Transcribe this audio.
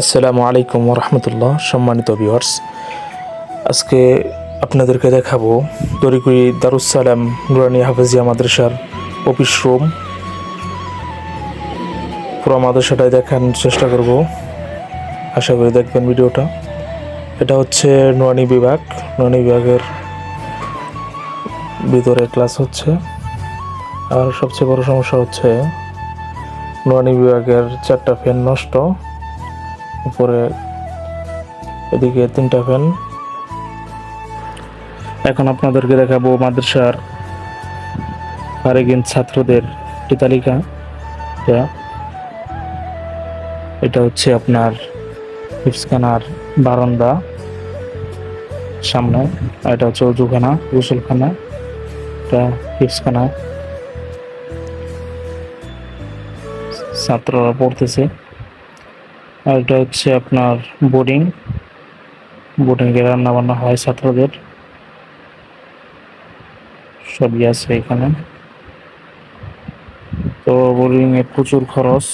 আসসালামু আলাইকুম রহমতুল্লাহ। সম্মানিত ভিউয়ার্স, আজকে আপনাদেরকে দেখাবো তরিকুই দারুসালাম নুরানি হাফেজিয়া মাদ্রাসার অফিস রুম। পুরো মাদ্রাসাটাই দেখানোর চেষ্টা করব, আশা করি দেখবেন ভিডিওটা। এটা হচ্ছে নুরানি বিভাগ। নুরানি বিভাগের ভিতরে ক্লাস হচ্ছে। আর সবচেয়ে বড় সমস্যা হচ্ছে নুরানি বিভাগের 4টা ফ্যান নষ্ট, উপরে এদিকে 3টা ফ্যান। এখন আপনাদেরকে দেখাবো মাদ্রাসার ফারেগিন ছাত্রদের একটি তালিকা। এটা হচ্ছে আপনার হিফজখানার বারান্দা সামনে, আর এটা হচ্ছে অজুখানা, গোসলখানা, এটা হিফজখানা, ছাত্ররা পড়তেছে। আর এটা হচ্ছে আপনার বোর্ডিংয়ে রান্না বান্না হয় ছাত্রদের, সবই আছে এখানে। তো বোর্ডিংয়ে প্রচুর খরচ।